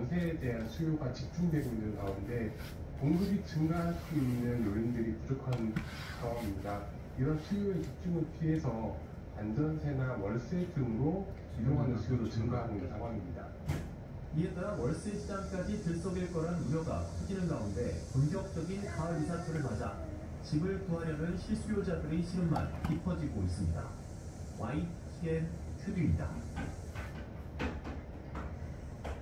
전세에 대한 수요가 집중되고 있는 가운데 공급이 증가할 수 있는 요인들이 부족한 상황입니다. 이런 수요의 집중을 피해서 안전세나 월세 등으로 이동하는 수요도 증가하고 있는 상황입니다. 이에 따라 월세 시장까지 들썩일 거란 우려가 커지는 가운데 본격적인 가을 이사철을 맞아 집을 구하려는 실수요자들의 시름만 깊어지고 있습니다. YTN 큐비입니다.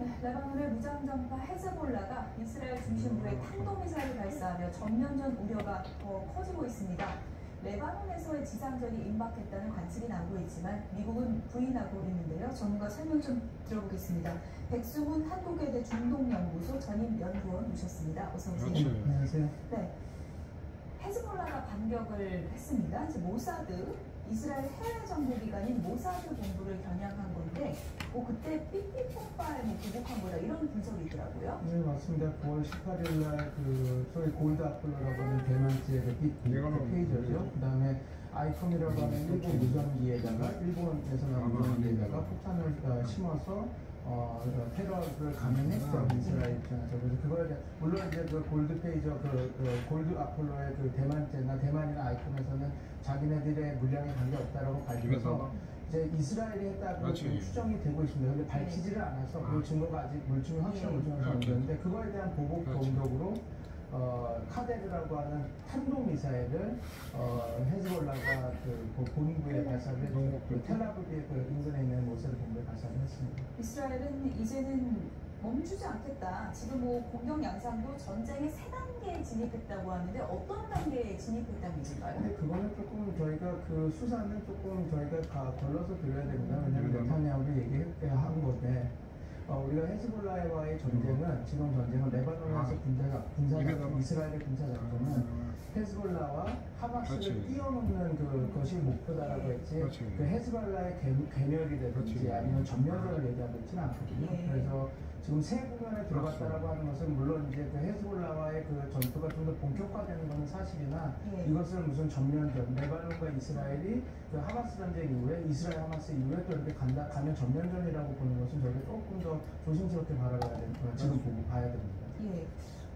네, 레바논의 무장정파 헤즈볼라가 이스라엘 중심부에 탄도미사일을 발사하며 전면전 우려가 더 커지고 있습니다. 레바논에서의 지상전이 임박했다는 관측이 나오고 있지만 미국은 부인하고 있는데요. 전문가 설명 좀 들어보겠습니다. 백수훈 한국외대 중동연구소 전임 연구원 모셨습니다. 어서 오세요. 안녕하세요. 네, 헤즈볼라가 반격을 했습니다. 이제 모사드, 이스라엘 해외 정보기관인 모사드 본부를 겨냥한 건데, 그때 삐삐 폭발 보복한 거다 이런 분석이 있더라고요. 네, 맞습니다. 9월 18일 날 소위 골드 아폴로라고 하는 대만지의 삐삐 페이저죠. 그 다음에 아이컴이라고 하는 일본 무전기에다가 일본에서 나온 무전기에다가 폭탄을 심어서 테러를 감행했죠, 이스라엘 입장에서. 그래서 그걸 물론 이제 그 골드 페이저, 골드 아폴로의 그 대만제나 대만이나 아이컴에서는 자기네들의 물량에 관계없다라고 밝혀서 이제 이스라엘이 했다고 추정이 되고 있습니다. 근데 밝히지를 않아서 그 증거가 아직 확실한 물증은 없는데 그거에 대한 보복 공격으로 카데르라고 하는 탄도미사일을 헤즈볼라가 그 본부에 발사를 했죠. 그 텔아비브의 그 인근에 있는 모사드 본부에 발사를 했습니다. 이스라엘은 이제는 멈추지 않겠다. 지금 공격 양상도 전쟁의 세 단계에 진입했다고 하는데 어떤 단계에 진입했다는 얘기인가요? 근데 그거는 조금 저희가 그 수사는 조금 저희가 걸러서 드려야 됩니다. 왜냐하면 네타냐후도 얘기한 건데 우리가 헤즈볼라와의 전쟁은 지금 전쟁은 레바논에서 군사작전, 이스라엘의 군사작전은 헤즈볼라와 하마스를 뛰어넘는 것이 목표다라고 했지 그 헤즈볼라의 괴멸이라든지 아니면 전면전을 얘기하고 있지는 않거든요. 그래서 지금 새 국면에 들어갔다라고 하는 것은 물론 이제 그 헤즈볼라와의 그 전투가 좀 더 본격화되는 것은 사실이나 이것을 무슨 전면전, 레바논과 이스라엘이 그 하마스 전쟁 이후에 이스라엘 하마스 이후에 또 이렇게 가면 전면전이라고 보는 것은 저희가 조금 더 조심스럽게 바라봐야 됩니다. 지금 보고 봐야 됩니다. 예.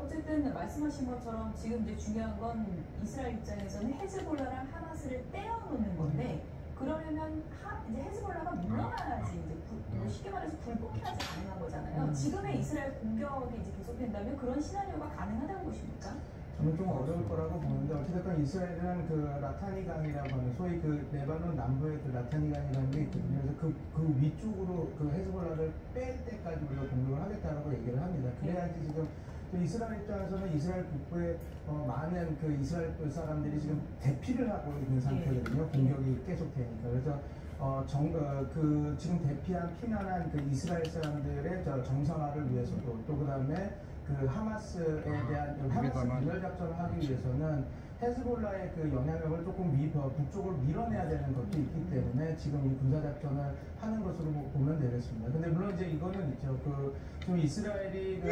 어쨌든 말씀하신 것처럼 지금 이제 중요한 건 이스라엘 입장에서는 헤즈볼라랑 하마스를 떼어놓는 건데 그러려면 이제 헤즈볼라가 물러나야지 이제 쉽게 말해서 불복해야지 가능한 거잖아요. 지금의 이스라엘 공격이 이제 계속된다면 그런 시나리오가 가능하다는 것입니까? 저는 좀 어려울 거라고 보는데 어쨌든 이스라엘은 그 라타니 강이라고 하는 소위 그 레바논 남부의 그 라타니 강이라는 게 있거든요. 그래서 그 위쪽으로 그 헤즈볼라를 뺄 때까지 우리가 공격을 하겠다라고 얘기를 합니다. 그래야지 지금 이스라엘 입장에서는 이스라엘 북부에 많은 그 이스라엘 사람들이 지금 대피를 하고 있는 상태거든요. 공격이 계속 되니까. 그래서 지금 대피한 피난한 그 이스라엘 사람들의 정상화를 위해서도 또 그다음에 그 하마스에 대한 하마스 분열 작전을 하기 위해서는 헤즈볼라의 그 영향력을 조금 북쪽으로 밀어내야 되는 것도 있기 때문에 지금 이 군사 작전을 하는 것으로 보면 되겠습니다. 근데 물론 이제 이거는 있죠. 지금 이스라엘이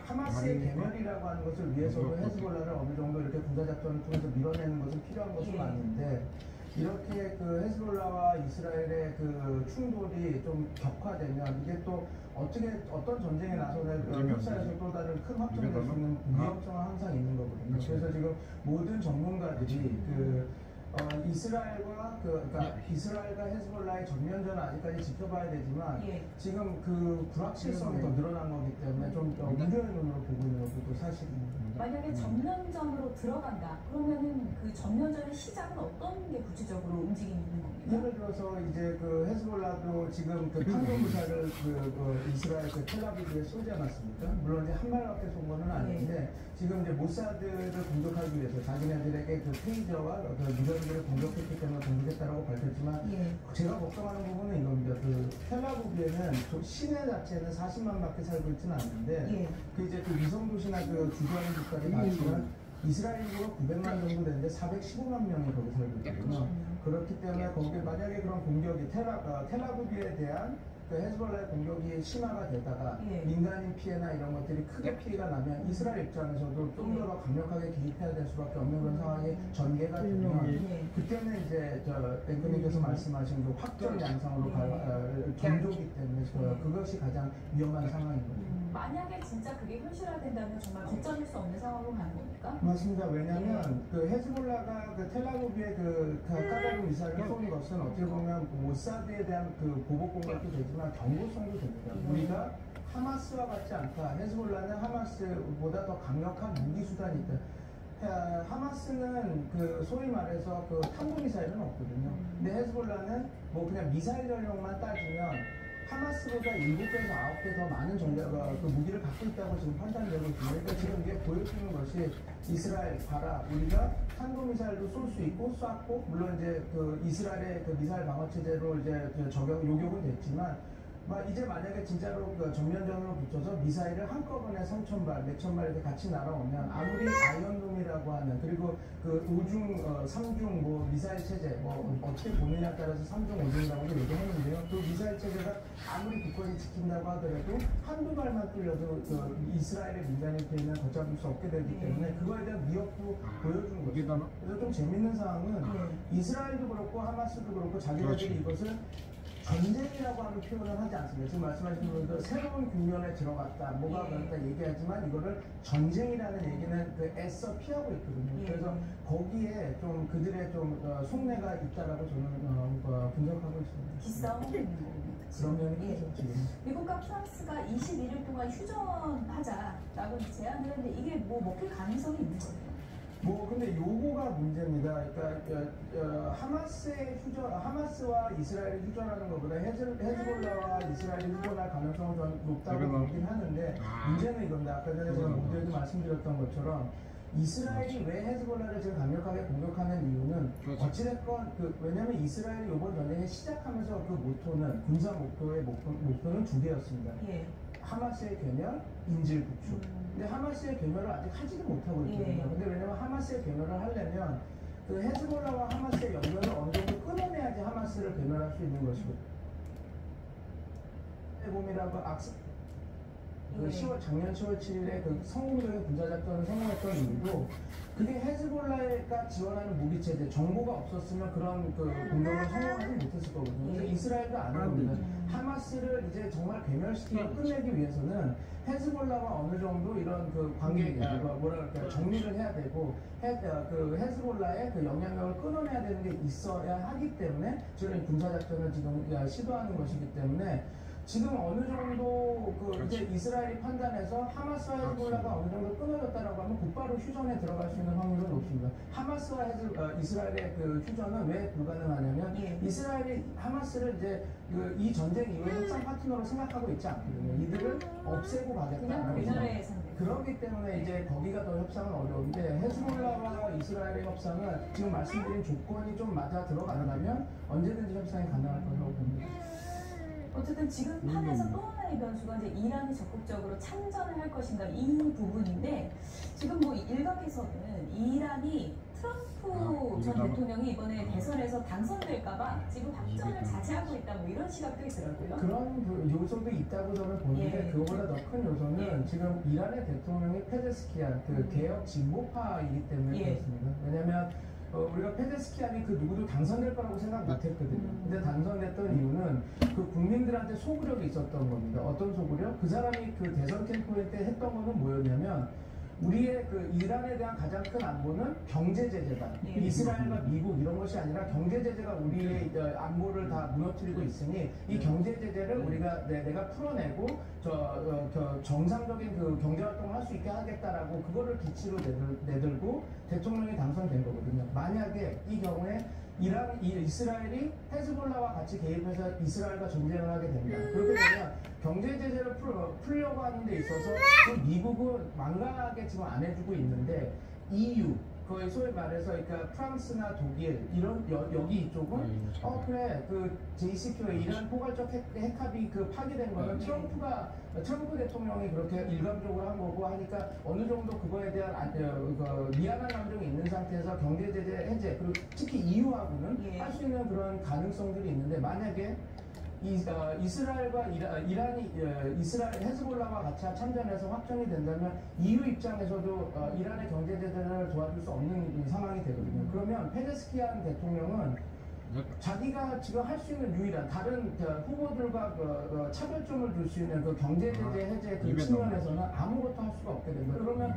하마스의 괴멸이라고 하는 것을 위해서도 헤즈볼라를 어느 정도 이렇게 군사 작전을 통해서 밀어내는 것은 필요한 것은 맞는데. 이렇게 그 헤즈볼라와 이스라엘의 그 충돌이 좀 격화되면 이게 또 어떤 전쟁에 나서는 역사에서 또 다른 큰 확전이 될 수 있는 위험성은 항상 있는 거거든요. 그래서 지금 모든 전문가들이 이스라엘과 헤즈볼라의 전면전은 아직까지 지켜봐야 되지만 지금 그 불확실성이 더 늘어난 거기 때문에 좀 우려의 눈으로 보고 있는 것도 사실입니다. 만약에 전면전으로 들어간다 그러면은 그 전면전의 시작은 어떤 게 구체적으로 움직임이 있는 겁니까? 예를 들어서 이제 그 헤즈볼라도 지금 그 탄도미사일을 이스라엘 그 텔아비브에 쏘지 않았습니까? 물론 이제 한 발밖에 쏜 거는 아닌데 지금 이제 모사드를 공격하기 위해서 자기네들에게 그 페이저와 그 무전기를 공격했기 때문에 공격했다라고 밝혔지만 제가 걱정하는 부분은 이겁니다. 그 텔아비브에는 시내 자체는 40만밖에 살고 있지는 않는데 그 이제 그 위성 도시나 그 주변국까지 맞추면 이스라엘 인구가 900만 정도 되는데 415만 명이 거기 살고 있거든요. 그렇기 때문에 거기 만약에 그런 공격이 텔아비브에 대한 그 헤즈볼라의 공격이 심화가 되다가 민간인 피해나 이런 것들이 크게 피해가 나면 이스라엘 입장에서도 좀 더 강력하게 개입해야 될 수밖에 없는 그런 상황이 전개가 되면 그때는 이제 앵커님께서 말씀하신 그 확전 양상으로 전조기 때문에 그것이 가장 위험한 상황인 거죠. 만약에 진짜 그게 현실화된다면 정말 걷잡을 수 없는 상황으로 가는 겁니까? 맞습니다. 왜냐하면 그 헤즈볼라가 그 텔아비브의 그 까다로운 미사일을 쏘는 것은 어떻게 보면 모사드에 대한 그 보복 공격도 되지만 경고성도 됩니다. 우리가 하마스와 같지 않다. 헤즈볼라는 하마스보다 더 강력한 무기 수단이 있다. 하마스는 그 소위 말해서 그 탄도 미사일은 없거든요. 근데 헤즈볼라는 뭐 그냥 미사일 전력만 따지면 하마스보다 7배에서 9배 더 많은 그 무기를 갖고 있다고 지금 판단되고 있습니다. 그러니까 지금 이게 보여주는 것이 이스라엘 봐라, 우리가 탄도미사일도 쏠 수 있고 쐈고, 물론 이제 그 이스라엘의 그 미사일 방어 체제로 이제 요격은 됐지만, 이제 만약에 진짜로 그 전면전으로 붙여서 미사일을 한꺼번에 3,000발, 4,000발 이렇게 같이 날아오면 아무리 아이언돔이라고 하는, 그리고 그 3중 뭐 미사일 체제, 뭐 어떻게 보느냐에 따라서 3중, 5중이라고도 얘기했는데요. 그 미사일 체제가 아무리 굳건히 지킨다고 하더라도 한두 발만 뚫려도 그 이스라엘의 민간인 피해는 걷잡을 수 없게 되기 때문에 그거에 대한 위협도 보여주는 거죠. 그래서 좀 재밌는 사항은 이스라엘도 그렇고 하마스도 그렇고 자기네들이 이것을 전쟁이라고 하는 표현을 하지 않습니다. 지금 말씀하신 분도 새로운 국면에 들어갔다, 뭐가 그렇다 얘기하지만 이거를 전쟁이라는 얘기는 그 애써 피하고 있거든요. 그래서 거기에 좀 그들의 좀 속내가 있다라고 저는 분석하고 있습니다. 기싸움이 있는 거군요. 그런 면이 크죠, 지금. 미국과 프랑스가 21일 동안 휴전하자라고 제안을 했는데 이게 뭐 먹힐 가능성이 있는 거예요? 근데 요거가 문제입니다. 그러니까 하마스와 이스라엘이 휴전하는 것보다 헤즈볼라와 이스라엘이 휴전할 가능성은 좀 높다고 보긴 하는데, 문제는 이겁니다. 아까 전에 제가 모두에도 말씀드렸던 것처럼 이스라엘이 왜 헤즈볼라를 지금 강력하게 공격하는 이유는 어찌됐건 왜냐하면 이스라엘이 이번 전쟁을 시작하면서 그 모토는, 군사 목표의 목표는 두 개였습니다. 하마스의 괴멸, 인질 구축. 근데 하마스의 괴멸을 아직 하지도 못하고 있거든요. 근데 왜냐면 하마스의 괴멸을 하려면 그 헤즈볼라와 하마스의 연결을 어느 정도 끊어내야지 하마스를 괴멸할 수 있는 것이거든요. 봄이라고 작년 10월 7일에 그 성공적인 군사작전을 성공했던 이유도 그게 헤즈볼라가 지원하는 무기체제, 정보가 없었으면 그런 그 공격을 성공하지 못했을 거거든요. 그래서 이스라엘도 아는 겁니다. 하마스를 이제 정말 괴멸시키고 끝내기 위해서는 헤즈볼라와 어느 정도 이런 그 관계, 정리를 해야 되고, 그 헤즈볼라의 그 영향력을 끊어내야 되는 게 있어야 하기 때문에 저는 군사작전을 지금 시도하는 것이기 때문에 지금 어느 정도 이제 이스라엘이 판단해서 하마스와 헤즈볼라가 어느 정도 끊어졌다라고 하면 곧바로 휴전에 들어갈 수 있는 확률은 높습니다. 하마스와 이스라엘의 그 휴전은 왜 불가능하냐면 이스라엘이 하마스를 이제 이 전쟁 이후에 협상 파트너로 생각하고 있지 않거든요. 이들을 없애고 가겠다는 거죠. 그렇기 때문에 이제 거기가 더 협상은 어려운데, 헤즈볼라와 이스라엘의 협상은 지금 말씀드린 조건이 좀 맞아 들어간다면 언제든지 협상이 가능할 거라고 봅니다. 어쨌든 지금 판에서 또 하나의 변수가 이제 이란이 적극적으로 참전을 할 것인가 이 부분인데, 지금 뭐 일각에서는 이란이 트럼프 전 대통령이 이번에 대선에서 당선될까봐 지금 확전을 자제하고 있다, 뭐 이런 시각도 있더라고요. 그런 요소도 있다고 저는 보는데 그거보다 더 큰 요소는 지금 이란의 대통령이 페제스키안 그 개혁 진보파이기 때문에 그렇습니다. 왜냐하면 우리가 페제스키안이 그 누구도 당선될 거라고 생각 못했거든요. 근데 당선됐던 이유는 그 국민들한테 소구력이 있었던 겁니다. 어떤 소구력? 그 사람이 그 대선 캠프에 때 했던 거는 뭐였냐면, 우리의 그 이란에 대한 가장 큰 안보는 경제 제재다. 이스라엘과 미국 이런 것이 아니라 경제 제재가 우리의 안보를 다 무너뜨리고 있으니 이 경제 제재를 우리가 내가 풀어내고 정상적인 그 경제 활동을 할 수 있게 하겠다라고 그거를 기치로 내들고 대통령이 당선된 거거든요. 만약에 이 경우에 이스라엘이 헤즈볼라와 같이 개입해서 이스라엘과 전쟁을 하게 된다. 그렇게 되면 경제 제재를 풀려고 하는 데 있어서 그 미국은 완강하게 지금 안 해주고 있는데, EU, 거의 소위 말해서 그러니까 프랑스나 독일 이런 여기 이쪽은 그래 그 JCPOA 이란 포괄적 핵합이 그 파기된 거는 트럼프 대통령이 그렇게 일감적으로 한 거고 하니까 어느 정도 그거에 대한 미안한 감정이 있는 상태에서 경제 제재 해제, 그리고 특히 EU하고는 할 수 있는 그런 가능성들이 있는데, 만약에 이스라엘과 이스라엘 헤즈볼라와 같이 참전해서 확정이 된다면 EU 입장에서도 이란의 경제 제재를 도와줄 수 없는 상황이 되거든요. 그러면 페제스키안 대통령은 자기가 지금 할 수 있는 유일한 다른 후보들과 차별점을 둘 수 있는 그 경제 제재 해제 그 측면에서는 아무것도 할 수가 없게 됩니다. 그러면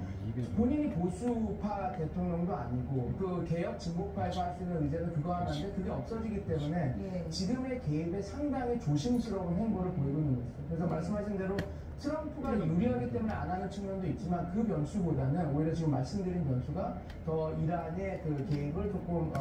본인이 보수파 대통령도 아니고 그 개혁 진보파에서 할 수 있는 의제는 그거 하나인데 그게 없어지기 때문에 지금의 개입에 상당히 조심스러운 행보를 보이고 있는 거죠. 그래서 말씀하신 대로 트럼프가 유리하기 때문에 안 하는 측면도 있지만 그 변수보다는 오히려 지금 말씀드린 변수가 더 이란의 그 개입을 조금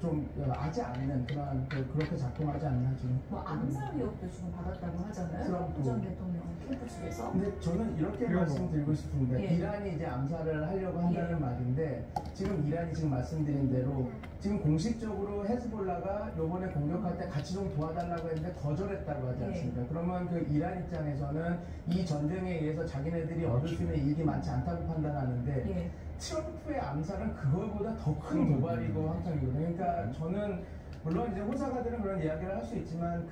좀 하지 않는 그런 그렇게 작동하지 않나 지금. 뭐 암살 의혹도 지금 받았다고 하잖아요. 트럼프 전 대통령 캠프 측에서. 근데 저는 이렇게 말씀드리고 싶습니다. 예. 이란이 이제 암살을 하려고 한다는 말인데 지금 이란이 지금 말씀드린 대로 지금 공식적으로 헤즈볼라가 요번에 공격할 때 같이 좀 도와달라고 했는데 거절했다고 하지 않습니까? 그러면 그 이란 입장에서는 이 전쟁에 의해서 자기네들이 얻을 수 있는 이익이 많지 않다고 판단하는데 트럼프의 암살은 그거보다 더 큰 도발이고 확정이거든요. 그러니까 저는 물론 이제 호사가들은 그런 이야기를 할 수 있지만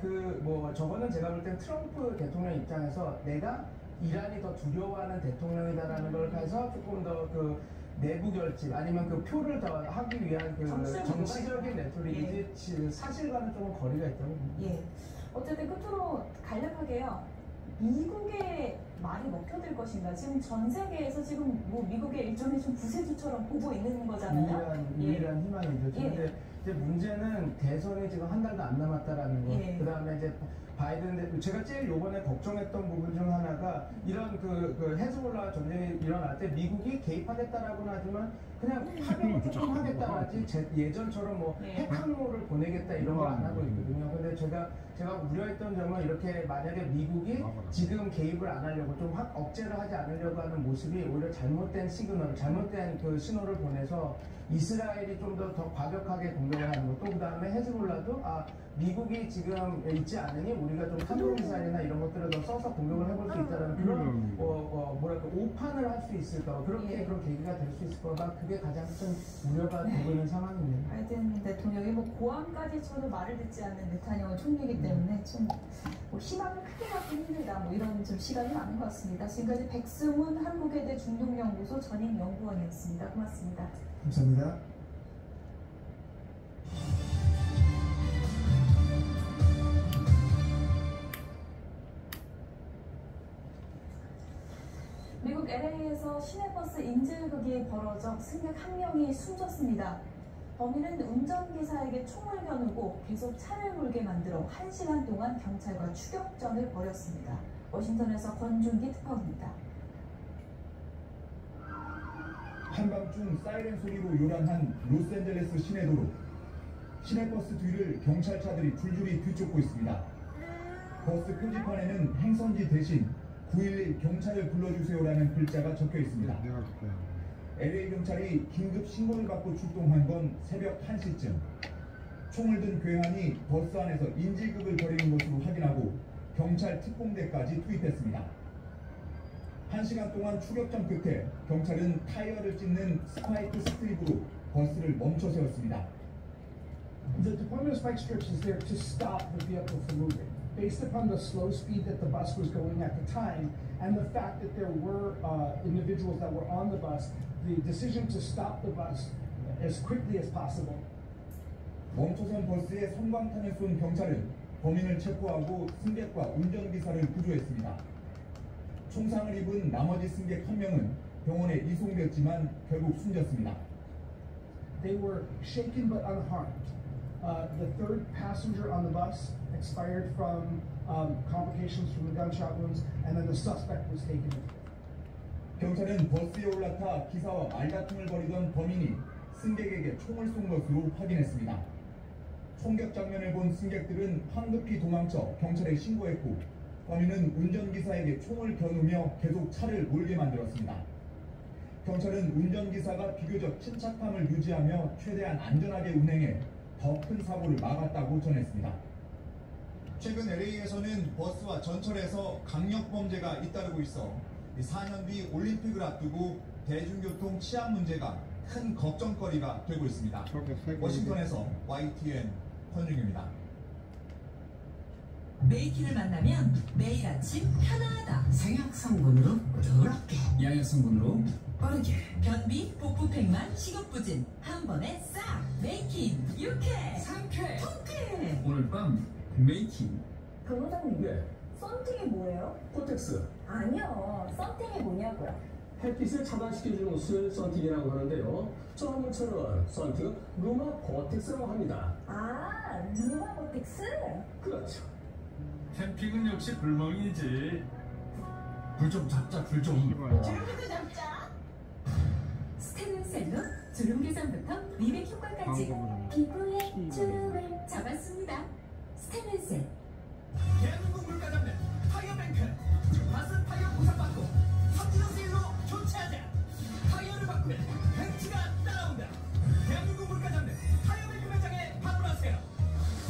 저거는 제가 볼 땐 트럼프 대통령 입장에서 내가 이란이 더 두려워하는 대통령이다라는 걸 해서 조금 더 그 내부 결집 아니면 그 표를 더 하기 위한 그 정치적인 레토릭이지 사실과는 조금 거리가 있다고 봅니다. 어쨌든 끝으로 간략하게요. 미국의 말이 먹혀들 것인가? 지금 전 세계에서 지금 뭐 미국의 일종의 좀 구세주처럼 보고 있는 거잖아요. 유일한 희망이죠. 근데 이제 문제는 대선이 지금 한 달도 안 남았다라는 거. 그다음에 이제 바이든 제가 제일 요번에 걱정했던 부분 중 하나가 이런 그 헤즈볼라 전쟁이 일어날 때 미국이 개입하겠다라고는 하지만 그냥 파병을 조금 하겠다라지 예전처럼 뭐 핵항로를 보내겠다 이런 걸 안 하고 있거든요. 근데 제가 우려했던 점은 이렇게 만약에 미국이 지금 개입을 안 하려고 좀 확 억제를 하지 않으려고 하는 모습이 오히려 잘못된 시그널, 잘못된 그 신호를 보내서 이스라엘이 좀 더 과격하게 공격을 하는 것도 그다음에 헤즈볼라도 미국이 지금 있지 않으니 우리가 좀 탄도미사일이나 이런 것들을 더 써서 공격을 해볼 수 있다는 그런 뭐랄까 오판을 할 수 있을까 그렇게 그런 계기가 될 수 있을 거다. 그게 가장 큰 우려가 되고 있는 상황입니다. 바이든 대통령이 뭐 고함까지 쳐도 말을 듣지 않는 네타냐후 총리이기 때문에 좀 뭐 희망을 크게 갖기 힘들다. 뭐 이런 좀 시간이 많은 것 같습니다. 지금까지 백승훈 한국외대 중동연구소 전임 연구원이었습니다. 고맙습니다. 감사합니다. 미국 LA에서 시내버스 인질극이 벌어져 승객 1명이 숨졌습니다. 범인은 운전기사에게 총을 겨누고 계속 차를 몰게 만들어 1시간 동안 경찰과 추격전을 벌였습니다. 워싱턴에서 권준기 특파원입니다. 한밤중 사이렌 소리로 요란한 로스앤젤레스 시내도로. 시내버스 뒤를 경찰차들이 줄줄이 뒤쫓고 있습니다. 버스 표지판에는 행선지 대신 911 경찰을 불러주세요라는 글자가 적혀 있습니다. LA 경찰이 긴급 신고를 받고 출동한 건 새벽 1시쯤. 총을 든 괴한이 버스 안에서 인질극을 벌이는 것으로 확인하고 경찰 특공대까지 투입했습니다. 1시간 동안 추격전 끝에 경찰은 타이어를 찢는 스파이크 스트립으로 버스를 멈춰 세웠습니다. The deployment of spike strips is there to stop the vehicle from moving. Based upon the slow speed that the bus was going at the time and the fact that there were individuals that were on the bus, the decision to stop the bus as quickly as possible. 멈춰선 버스에 섬광탄을 쏜 경찰은 범인을 체포하고 승객과 운전기사를 구조했습니다. 총상을 입은 나머지 승객 1명은 병원에 이송됐지만 결국 숨졌습니다. They were shaken but unharmed. The third passenger on the bus expired from complications from the gunshot wounds, and then the suspect was taken in. 경찰은 버스에 올라타 기사와 말다툼을 벌이던 범인이 승객에게 총을 쏜 것으로 확인했습니다. 총격 장면을 본 승객들은 황급히 도망쳐 경찰에 신고했고 범인은 운전기사에게 총을 겨누며 계속 차를 몰게 만들었습니다. 경찰은 운전기사가 비교적 침착함을 유지하며 최대한 안전하게 운행해 더 큰 사고를 막았다고 전했습니다. 최근 LA에서는 버스와 전철에서 강력범죄가 잇따르고 있어 4년 뒤 올림픽을 앞두고 대중교통 치안 문제가 큰 걱정거리가 되고 있습니다. 워싱턴에서 YTN 권중입니다. 메이키를 만나면 매일 아침 편안하다. 생약 성분으로 더럽게 야외 성분으로 빠르게 변비, 복부팩만, 식욕부진 한 번에 싹 메이킹, 유쾌, 상쾌 통쾌. 오늘 밤 메이킹. 변호사님, 네, 썬팅이 뭐예요? 코텍스. 아니요, 썬팅이 뭐냐고요? 햇빛을 차단시켜주는 수을 썬팅이라고 하는데요. 처음처럼 썬팅은 루마 버텍스라고 합니다. 아, 루마버텍스? 그렇죠. 캠핑은 역시 불멍이지. 불 좀 잡자, 불 좀. 주름부터 잡자. 스테인셀로 주름 개선부터 미백 효과까지 피부의 주름을 잡았습니다. 스테인셀. 대한민국 물가잡는 타이어뱅크. 맛은 타이어 보상받고 3년 세일로 교체하자. 타이어를 바꾸면 벤츠가 따라온다. 대한민국 물가잡는 타이어뱅크 매장에 방문하세요.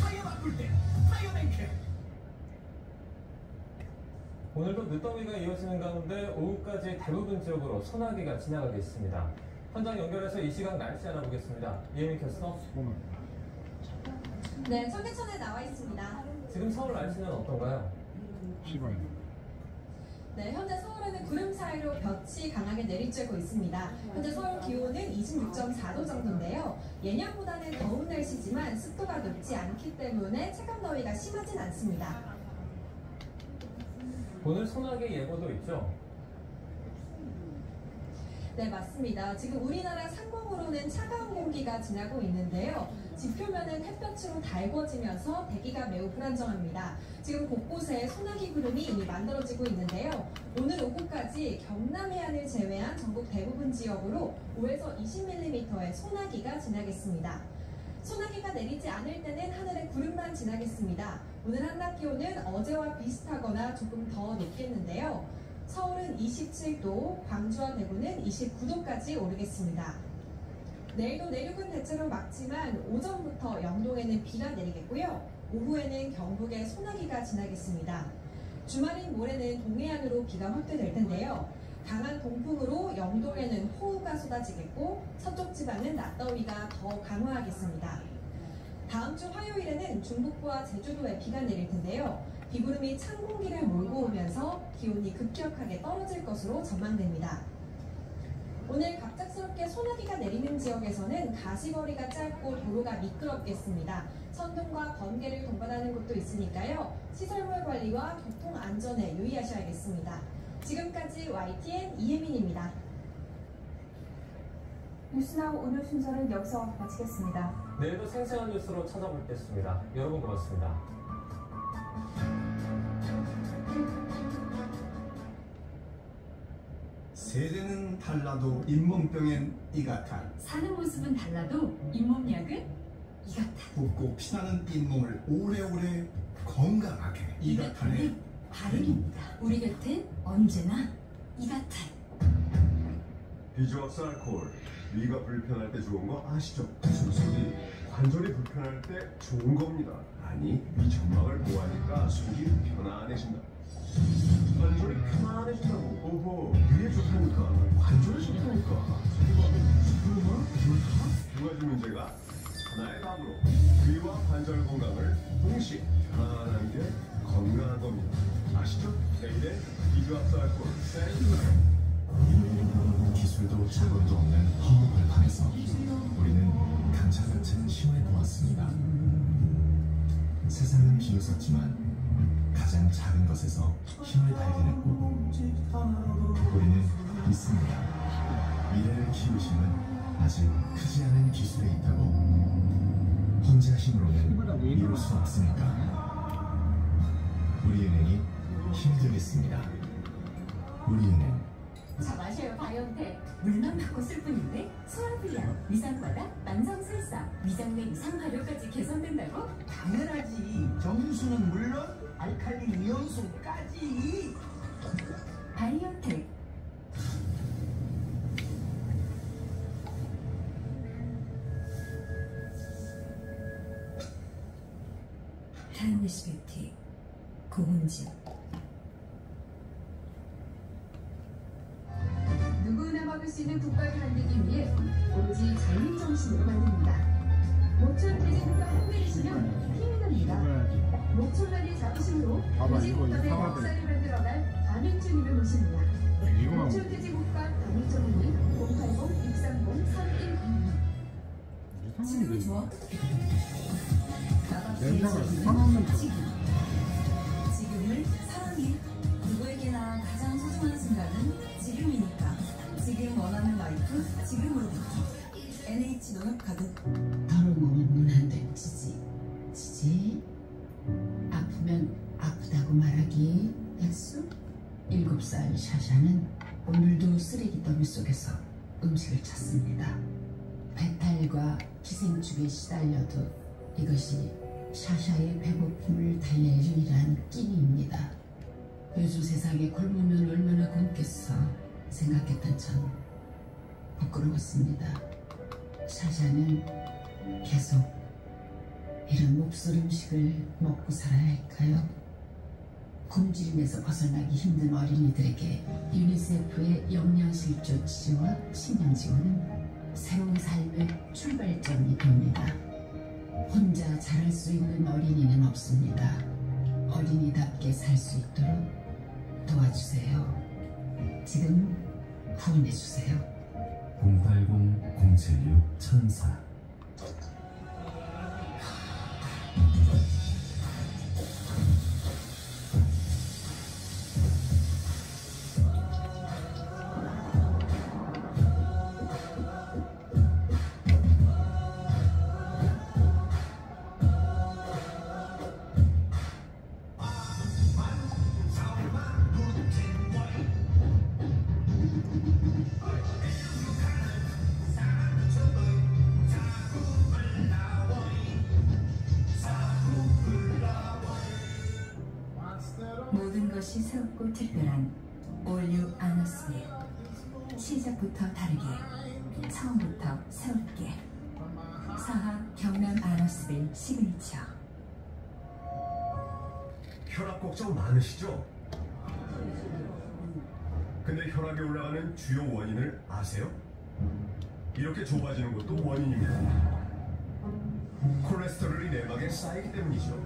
타이어 바꿀 때 타이어뱅크. 오늘도 늦더위가 이어지는 가운데 오후까지 대부분 지역으로 소나기가 지나가겠습니다. 현장 연결해서 이 시각 날씨 알아보겠습니다. 이혜민 캐스터. 네, 청계천에 나와 있습니다. 지금 서울 날씨는 어떤가요? 네, 현재 서울에는 구름 사이로 볕이 강하게 내리쬐고 있습니다. 현재 서울 기온은 26.4도 정도인데요. 예년보다는 더운 날씨지만 습도가 높지 않기 때문에 체감더위가 심하진 않습니다. 오늘 소나기 예보도 있죠? 네, 맞습니다. 지금 우리나라 상공으로는 차가운 공기가 지나고 있는데요. 지표면은 햇볕으로 달궈지면서 대기가 매우 불안정합니다. 지금 곳곳에 소나기 구름이 이미 만들어지고 있는데요. 오늘 오후까지 경남 해안을 제외한 전국 대부분 지역으로 5에서 20mm의 소나기가 지나겠습니다. 소나기가 내리지 않을 때는 하늘에 구름만 지나겠습니다. 오늘 한낮 기온은 어제와 비슷하거나 조금 더 높겠는데요. 서울은 27도, 광주와 대구는 29도까지 오르겠습니다. 내일도 내륙은 대체로 맑지만 오전부터 영동에는 비가 내리겠고요. 오후에는 경북에 소나기가 지나겠습니다. 주말인 모레는 동해안으로 비가 확대될 텐데요. 강한 동풍으로 영동에는 호우가 쏟아지겠고 서쪽 지방은 낮더위가 더 강화하겠습니다. 다음 주 화요일에는 중북부와 제주도에 비가 내릴 텐데요. 비구름이 찬 공기를 몰고 오면서 기온이 급격하게 떨어질 것으로 전망됩니다. 오늘 갑작스럽게 소나기가 내리는 지역에서는 가시거리가 짧고 도로가 미끄럽겠습니다. 천둥과 번개를 동반하는 곳도 있으니까요. 시설물 관리와 교통 안전에 유의하셔야겠습니다. 지금까지 YTN 이혜민입니다. 뉴스나우 오늘 순서를 여기서 마치겠습니다. 내일도 생생한 뉴스로 찾아뵙겠습니다. 여러분 고맙습니다. 세대는 달라도 잇몸병엔 이가탄, 사는 모습은 달라도 잇몸약은 이가탄. 붓고 피나는 잇몸을 오래오래 건강하게 이가탄의 바람입니다. 우리 곁엔 언제나 이가탄. 비주악스 알코올, 위가 불편할 때 좋은 거 아시죠? 무슨 소리? 관절이 불편할 때 좋은 겁니다. 아니, 위 점막을 보호하니까 속이 편안해진다. 관절이 편안해진다고? 오호, 위에 좋다니까. 관절에 좋다니까. 설마? 좋다? 두 가지 문제가 하나의 답으로 위와 관절 건강을 동시에 편안한 게 건강한 겁니다. 아시죠? 내일의 비주악스 알코올 센스. 기술도 자본도 없는 허무 벌판에서 우리는 강차 같은 힘을 보았습니다. 세상은 비웃었지만 가장 작은 것에서 힘을 발견했고 우리는 믿습니다. 미래를 키우심은 아직 크지 않은 기술에 있다고. 혼자 힘으로는 이룰 수 없으니까 우리 은행이 힘이 되겠습니다. 우리은행. 자, 마셔요, 바이온텍. 물만 바꿨을 뿐인데 소화불량, 위산바다, 만성설사, 위장 내 이상 발효까지 개선된다고? 당연하지. 정수는 물론 알칼리 이온수까지. 바이온텍. 타임리시뷰티 고문진. 누구나 먹을 수 있는 국밥을 만들기 위해 오로지 잘림 정신으로 만듭니다. 모천 돼지국밥 한 그릇이면 힘이 납니다. 목청날이 잡으심으로 돼지국밥의 역사를 만들어갈 반은주님을 모십니다. 모철돼지 국밥 단일점 문의 080-630-3122 지금이 좋아? 냄새가 이상하면 지금을 사랑해. 누구에게나 가장 소중한 순간은 지금이니까. 지금 원하는 라이프 지금으로부터. NH농협 카드. 더러우면 안 돼. 지지. 아프면 아프다고 말하기 약속. 7살 샤샤는 오늘도 쓰레기 더미 속에서 음식을 찾습니다. 배탈과 기생충에 시달려도 이것이 샤샤의 배고픔을 달랠 유일한 끼니입니다. 요즘 세상에 굶으면 얼마나 굶겠어 생각했던 전 부끄러웠습니다. 샤샤는 계속 이런 몹쓸 음식을 먹고 살아야 할까요? 굶주림에서 벗어나기 힘든 어린이들에게 유니세프의 영양실조 치료와 식량지원은 새로운 삶의 출발점이 됩니다. 혼자 자랄 수 있는 어린이는 없습니다. 어린이답게 살 수 있도록 도와주세요. 지금 후원해주세요. 080-076-1004 모든 것이 새롭고 특별한 올뉴 아너스빌. 시작부터 다르게, 처음부터 새롭게. 사하 경남 아너스빌 시그니처. 혈압 걱정 많으시죠? 근데 혈압이 올라가는 주요 원인을 아세요? 이렇게 좁아지는 것도 원인입니다. 콜레스테롤이 내막에 쌓이기 때문이죠.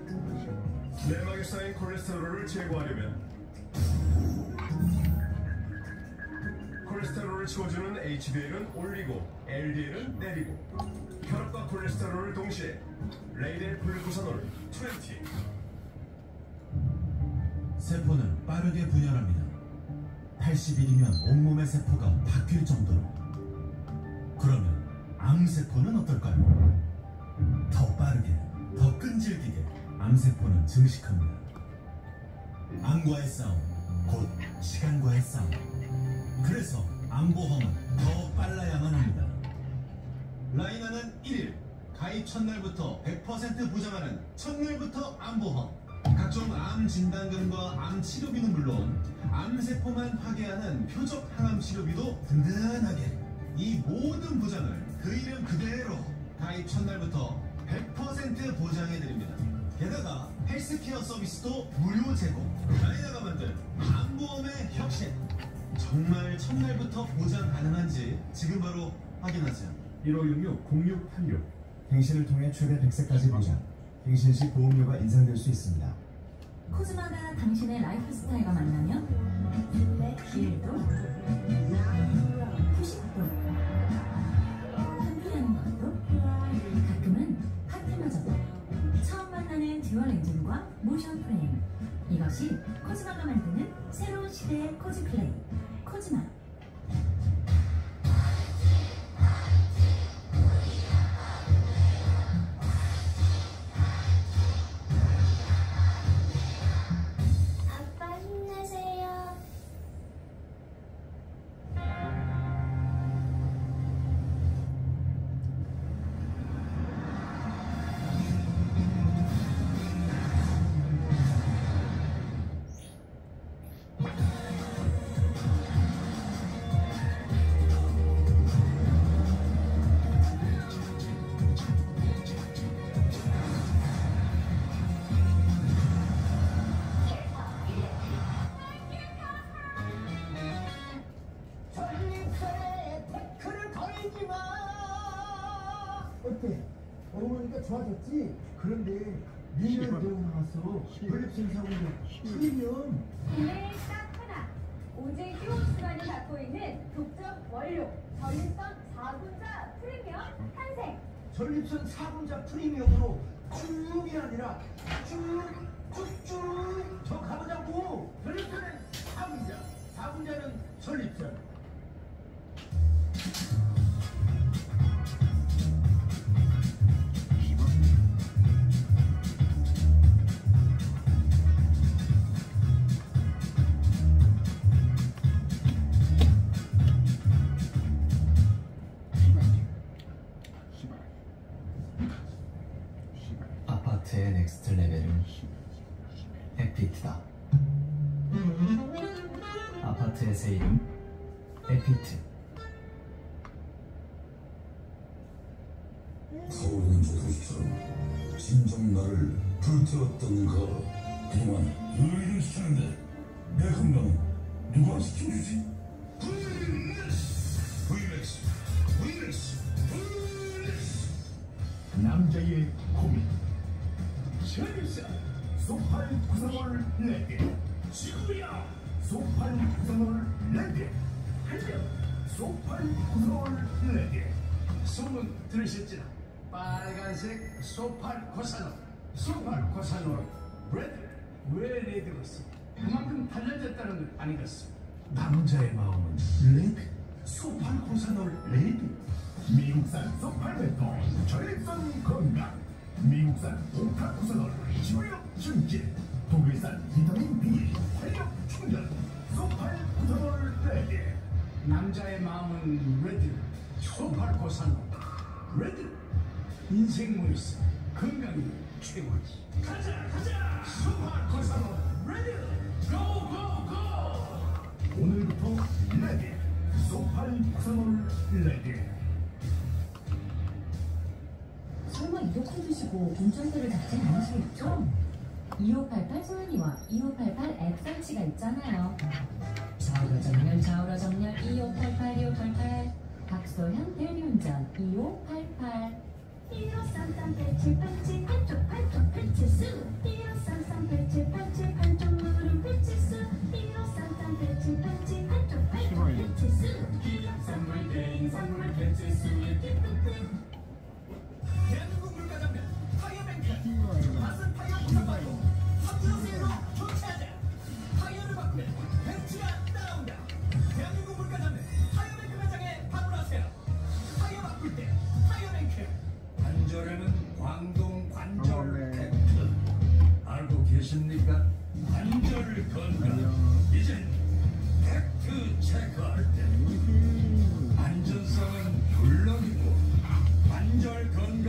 내막에 쌓인 콜레스테롤을 제거하려면 콜레스테롤을 치워주는 HDL은 올리고 LDL은 내리고 혈압과 콜레스테롤을 동시에 레이델 글루코사놀 20. 세포는 빠르게 분열합니다. 80일이면 온몸의 세포가 바뀔 정도로. 그러면 암세포는 어떨까요? 더 빠르게, 더 끈질기게 암세포는 증식합니다. 암과의 싸움, 곧 시간과의 싸움. 그래서 암보험은 더 빨라야만 합니다. 라이나는 1일, 가입 첫날부터 100% 보장하는 첫날부터 암보험. 각종 암 진단금과 암 치료비는 물론 암세포만 파괴하는 표적 항암 치료비도 든든하게. 이 모든 보장을 그 이름 그대로 가입 첫날부터 100% 보장해드립니다. 게다가 헬스케어 서비스도 무료 제공. 라이나가 만든 암보험의 혁신. 정말 첫날부터 보장 가능한지 지금 바로 확인하세요. 1566-0686. 갱신을 통해 최대 100세까지 보장. 갱신 시 보험료가 인상될 수 있습니다. 코즈마가 당신의 라이프 스타일과 만나면 일도 휴식도 함께하는 것도 가끔은 파티마저도 처음 만나는 듀얼 엔진과 모션 프레임. 이것이 코즈마가 만드는 새로운 시대의 코즈플레이. 코즈마. 아빠 힘내세요. 전립선에 태클을 걸지 마. 어때? 어머니가 좋아졌지? 그런데 미련 배우 나왔어. 전립선 사고는 프리미엄. 오늘 딱 하나. 오직 휴업 시간이 기회를 갖고 있는 독점 원료 전립선 4분자 프리미엄 탄생. 전립선 4분자 프리미엄으로 쭉이 아니라 쭉쭉쭉 더 가보자고. 전립선은 4분자는 전립선. 아파트의 넥스트 레벨은 에피트다. 아파트의 새 이름 에피트. 타오르는 저 도시처럼 진정 나를 불태웠던가. 그동안 너희를 쓰는데 내 건강은 누가 지켜주지? VMAX 남자의 고민. 전립선 소팔 구성을 4개. 지구야 소팔 구성을 4개. 한정 소팔 구성을 4개. 소문 들으셨지나? 빨간색 소팔 코사놀. 소팔 코사놀 레드. 왜 레드겠어? 그만큼 달라졌다는 것 아니겠어? 남자의 마음은 레드. 소팔 코사놀 레드. 미국산 소팔메토 전립선 건강. 미국산 오카쿠사놀 지구력 증진. 독일산 비타민 B 활력 충전. 소팔코사놀 레드. 남자의 마음은 레드. 소팔코사놀 레드. 인생 무이스 건강이 최고지. 가자 소팔코사놀 레드. 고고고. 오늘부터 레드. 소팔코사놀 레드. 설마 이렇게 드시고 운전대를 닫진 않으시겠죠? 2588 소연이와 2588 액상치가 있잖아요. 좌우로 정렬 2588 박소현 대리운전 2588. 15338787 한쪽 배치수. 15338787 한쪽 무릎 배치수. 15338787 한쪽 배치수. 선물 개인 선물 배치수의 기쁨. 대한민국 물가장면 타이어뱅크. 맛은 타이어 구성받고 3.0로 교체하자. 타이어를 바꾸면 벤츠가 따라온다. 대한민국 물가장면 타이어뱅크 매장에 방문하세요. 타이어 바꿀 때 타이어뱅크. 관절에는 광동 관절 팩트. 알고 계십니까? 관절 건강. 이젠 팩트 체크할 때 안전성은 물론이고 관절 건강